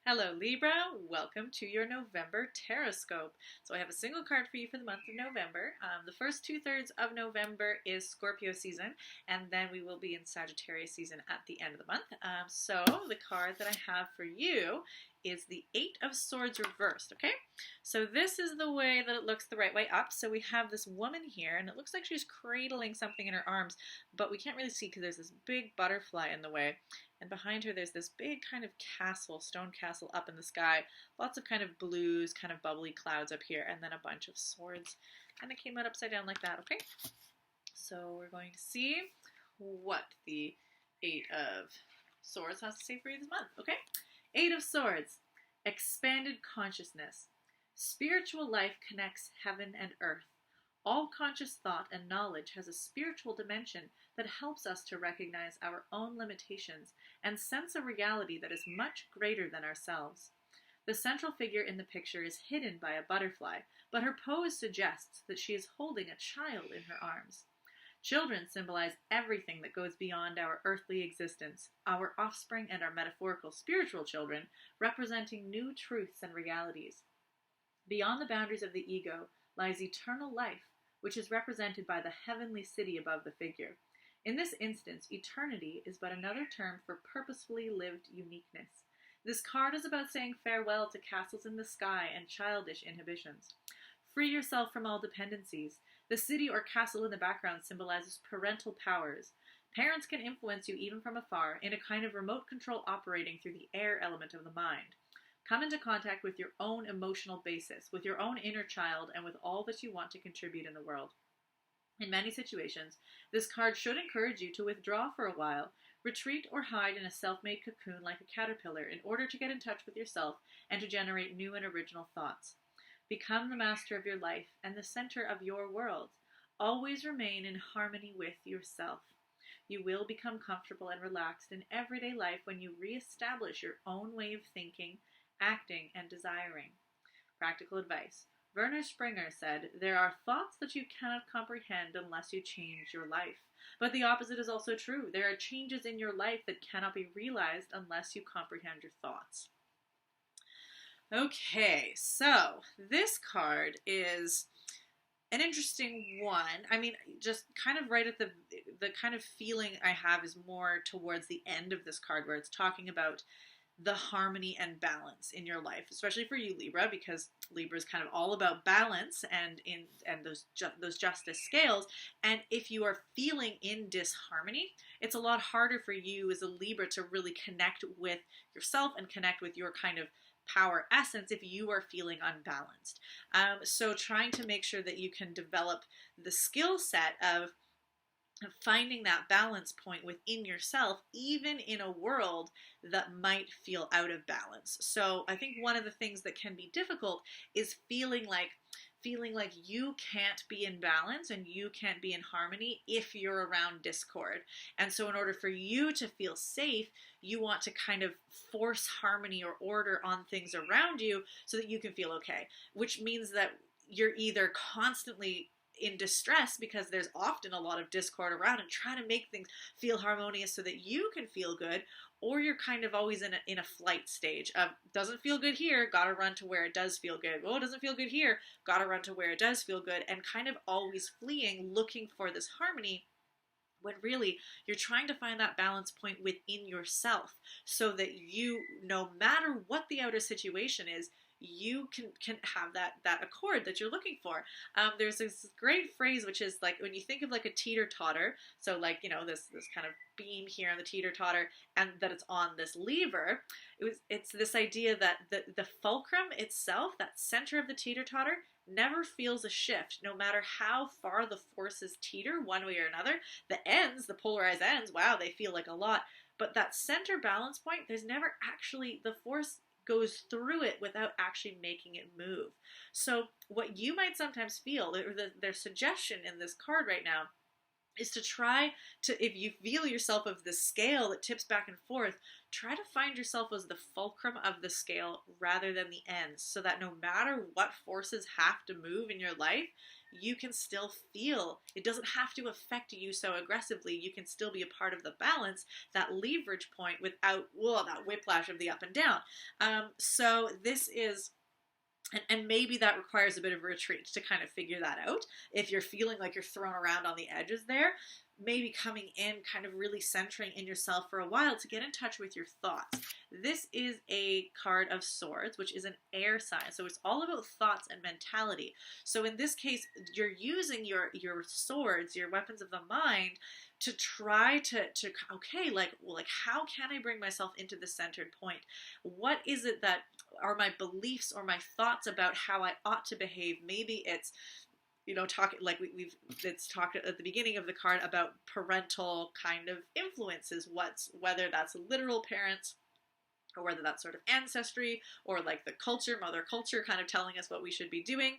Hello Libra, welcome to your November Tarotscope. So I have a single card for you for the month of November. The first 2/3 of November is Scorpio season, and then we will be in Sagittarius season at the end of the month. So the card that I have for you is the Eight of Swords reversed, okay? So this is the way that it looks the right way up. So we have this woman here, and it looks like she's cradling something in her arms, but we can't really see because there's this big butterfly in the way. And behind her there's this big kind of castle, stone castle up in the sky. Lots of kind of blues, kind of bubbly clouds up here, and then a bunch of swords. And it came out upside down like that, okay? So we're going to see what the Eight of Swords has to say for you this month, okay? Eight of Swords, expanded consciousness. Spiritual life connects heaven and earth. All conscious thought and knowledge has a spiritual dimension that helps us to recognize our own limitations and sense a reality that is much greater than ourselves. The central figure in the picture is hidden by a butterfly, but her pose suggests that she is holding a child in her arms. Children symbolize everything that goes beyond our earthly existence, our offspring and our metaphorical spiritual children representing new truths and realities. Beyond the boundaries of the ego lies eternal life, which is represented by the heavenly city above the figure. In this instance, eternity is but another term for purposefully lived uniqueness. This card is about saying farewell to castles in the sky and childish inhibitions. Free yourself from all dependencies. The city or castle in the background symbolizes parental powers. Parents can influence you even from afar in a kind of remote control operating through the air element of the mind. Come into contact with your own emotional basis, with your own inner child, and with all that you want to contribute in the world. In many situations, this card should encourage you to withdraw for a while, retreat or hide in a self-made cocoon like a caterpillar in order to get in touch with yourself and to generate new and original thoughts. Become the master of your life and the center of your world. Always remain in harmony with yourself. You will become comfortable and relaxed in everyday life when you reestablish your own way of thinking, acting, and desiring. Practical advice. Werner Springer said, "There are thoughts that you cannot comprehend unless you change your life. But the opposite is also true. There are changes in your life that cannot be realized unless you comprehend your thoughts." Okay, so this card is an interesting one. I mean, just kind of right at the kind of feeling I have is more towards the end of this card where it's talking about the harmony and balance in your life, especially for you Libra, because Libra is kind of all about balance and those justice scales. And if you are feeling in disharmony, it's a lot harder for you as a Libra to really connect with yourself and connect with your kind of power essence if you are feeling unbalanced. So trying to make sure that you can develop the skill set of finding that balance point within yourself, even in a world that might feel out of balance. So I think one of the things that can be difficult is feeling like you can't be in balance and you can't be in harmony if you're around discord. And so in order for you to feel safe, you want to kind of force harmony or order on things around you so that you can feel okay, which means that you're either constantly in distress because there's often a lot of discord around and trying to make things feel harmonious so that you can feel good, or you're kind of always in a flight stage of doesn't feel good here, gotta run to where it does feel good. Oh, it doesn't feel good here, gotta run to where it does feel good, and kind of always fleeing, looking for this harmony, when really you're trying to find that balance point within yourself so that you, no matter what the outer situation is, you can have that accord that you're looking for. There's this great phrase which is like when you think of like a teeter-totter, so like, you know, this kind of beam here on the teeter-totter and that it's on this lever, it's this idea that the fulcrum itself, that center of the teeter-totter, never feels a shift, no matter how far the forces teeter one way or another. The ends, the polarized ends, wow, they feel like a lot, but that center balance point, there's never actually, the force goes through it without actually making it move. So what you might sometimes feel, their suggestion in this card right now, is to try to, if you feel yourself of the scale that tips back and forth, try to find yourself as the fulcrum of the scale rather than the ends, so that no matter what forces have to move in your life, you can still feel, it doesn't have to affect you so aggressively. You can still be a part of the balance, that leverage point, without that whiplash of the up and down. So this is, and maybe that requires a bit of a retreat to kind of figure that out. If you're feeling like you're thrown around on the edges there, maybe coming in, kind of really centering in yourself for a while to get in touch with your thoughts. This is a card of swords, which is an air sign. So it's all about thoughts and mentality. So in this case, you're using your swords, your weapons of the mind, to try to okay, like how can I bring myself into the centered point? What is it that are my beliefs or my thoughts about how I ought to behave? Maybe it's, talking like it's talked at the beginning of the card about parental kind of influences, whether that's literal parents, or whether that's sort of ancestry, or like the culture, mother culture, kind of telling us what we should be doing,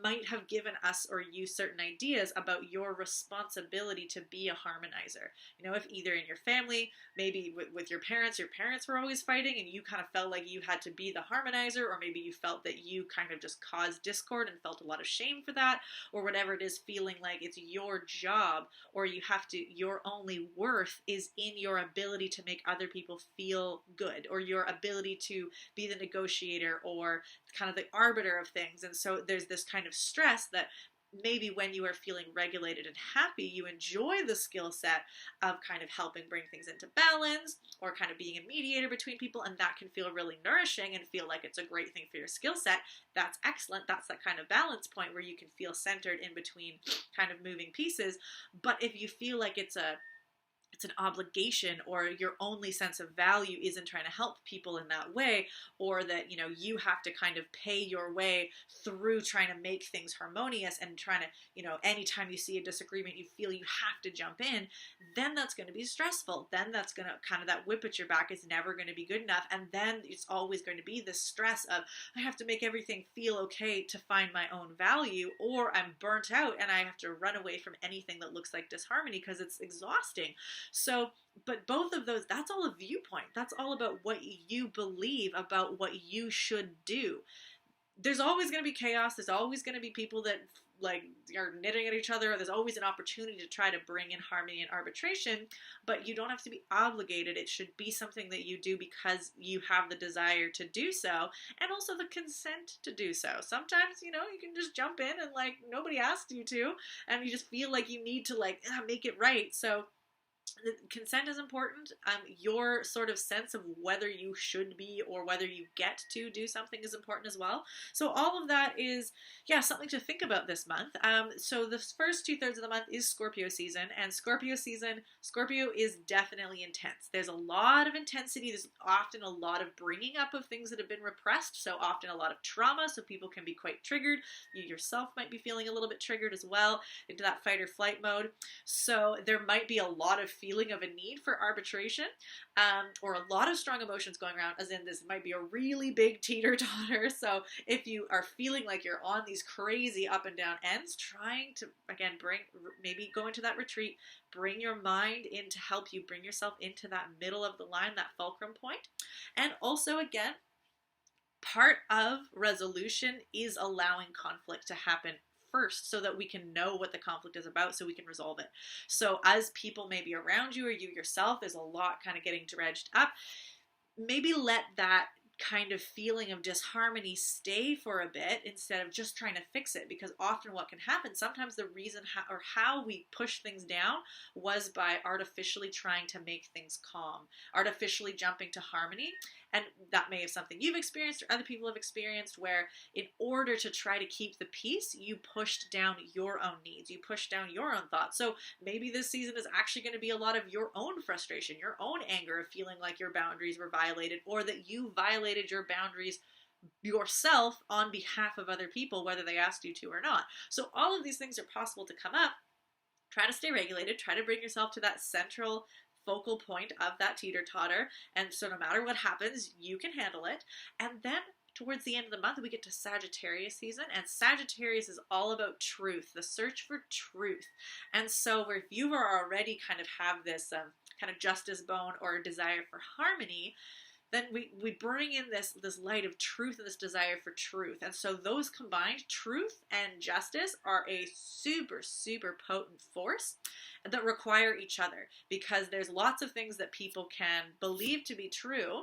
might have given us or you certain ideas about your responsibility to be a harmonizer. If either in your family, maybe with your parents were always fighting and you kind of felt like you had to be the harmonizer, or maybe you felt that you kind of just caused discord and felt a lot of shame for that, or whatever it is, feeling like it's your job, or your only worth is in your ability to make other people feel good, or your ability to be the negotiator or kind of the arbiter of things. And so there's this kind of stress that maybe when you are feeling regulated and happy, you enjoy the skill set of kind of helping bring things into balance, or kind of being a mediator between people, and that can feel really nourishing and feel like it's a great thing for your skill set. That's excellent. That's that kind of balance point where you can feel centered in between kind of moving pieces. But if you feel like it's an obligation, or your only sense of value is in trying to help people in that way, or that you have to kind of pay your way through trying to make things harmonious, and trying to anytime you see a disagreement you feel you have to jump in, then that's going to be stressful. Then that's going to kind of, that whip at your back is never going to be good enough, and then it's always going to be this stress of, I have to make everything feel okay to find my own value, or I'm burnt out and I have to run away from anything that looks like disharmony because it's exhausting. So, but both of those, that's all a viewpoint. That's all about what you believe about what you should do. There's always going to be chaos. There's always going to be people that like are knitting at each other. There's always an opportunity to try to bring in harmony and arbitration, but you don't have to be obligated. It should be something that you do because you have the desire to do so, and also the consent to do so. Sometimes, you can just jump in and like nobody asked you to, and you just feel like you need to like make it right. So consent is important. Your sort of sense of whether you should be or whether you get to do something is important as well. So all of that is, something to think about this month. So the first 2/3 of the month is Scorpio season, and Scorpio is definitely intense. There's a lot of intensity. There's often a lot of bringing up of things that have been repressed. So often a lot of trauma. So people can be quite triggered. You yourself might be feeling a little bit triggered as well into that fight or flight mode. So there might be a lot of feeling of a need for arbitration, or a lot of strong emotions going around, as in this might be a really big teeter-totter. So if you are feeling like you're on these crazy up and down ends, trying to, again, maybe go into that retreat, bring your mind in to help you bring yourself into that middle of the line, that fulcrum point. And also, again, part of resolution is allowing conflict to happen first, so that we can know what the conflict is about, so we can resolve it. So as people maybe around you, or you yourself, there's a lot kind of getting dredged up, maybe let that kind of feeling of disharmony stay for a bit instead of just trying to fix it. Because often what can happen, sometimes the reason how we push things down was by artificially trying to make things calm, artificially jumping to harmony. And that may have something you've experienced or other people have experienced, where in order to try to keep the peace, you pushed down your own needs, you pushed down your own thoughts. So maybe this season is actually going to be a lot of your own frustration, your own anger of feeling like your boundaries were violated, or that you violated your boundaries yourself on behalf of other people, whether they asked you to or not. So all of these things are possible to come up. Try to stay regulated, try to bring yourself to that central focal point of that teeter-totter, and so no matter what happens, you can handle it. And then towards the end of the month, we get to Sagittarius season, and Sagittarius is all about truth, the search for truth. And so if you are already kind of have this kind of justice bone or a desire for harmony, then we bring in this light of truth and this desire for truth. And so those combined, truth and justice, are a super, super potent force that require each other, because there's lots of things that people can believe to be true,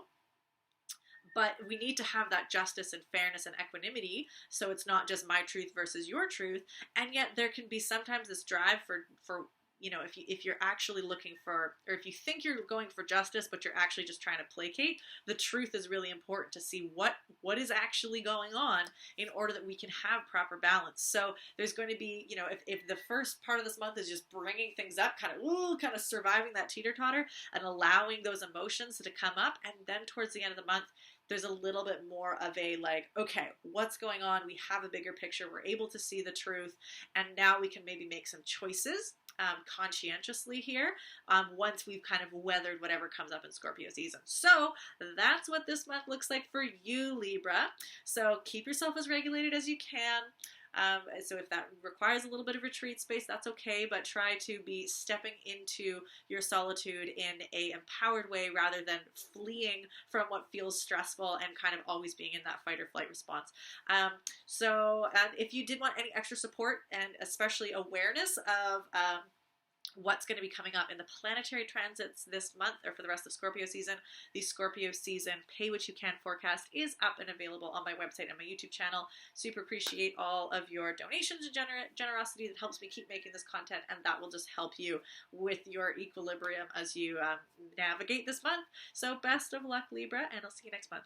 but we need to have that justice and fairness and equanimity, so it's not just my truth versus your truth. And yet there can be sometimes this drive for you know, if you're actually looking for, or if you think you're going for justice, but you're actually just trying to placate, the truth is really important to see what is actually going on in order that we can have proper balance. So there's going to be, you know, if the first part of this month is just bringing things up, kind of surviving that teeter-totter and allowing those emotions to come up, and then towards the end of the month, there's a little bit more of a like, okay, what's going on? We have a bigger picture. We're able to see the truth, and now we can maybe make some choices conscientiously here once we've kind of weathered whatever comes up in Scorpio season. So that's what this month looks like for you, Libra. So keep yourself as regulated as you can. So if that requires a little bit of retreat space, that's okay, but try to be stepping into your solitude in a empowered way rather than fleeing from what feels stressful and kind of always being in that fight or flight response. So if you did want any extra support and especially awareness of what's going to be coming up in the planetary transits this month or for the rest of Scorpio season, the Scorpio season Pay What You Can forecast is up and available on my website and my YouTube channel. Super appreciate all of your donations and generosity that helps me keep making this content, and that will just help you with your equilibrium as you navigate this month. So best of luck, Libra, and I'll see you next month.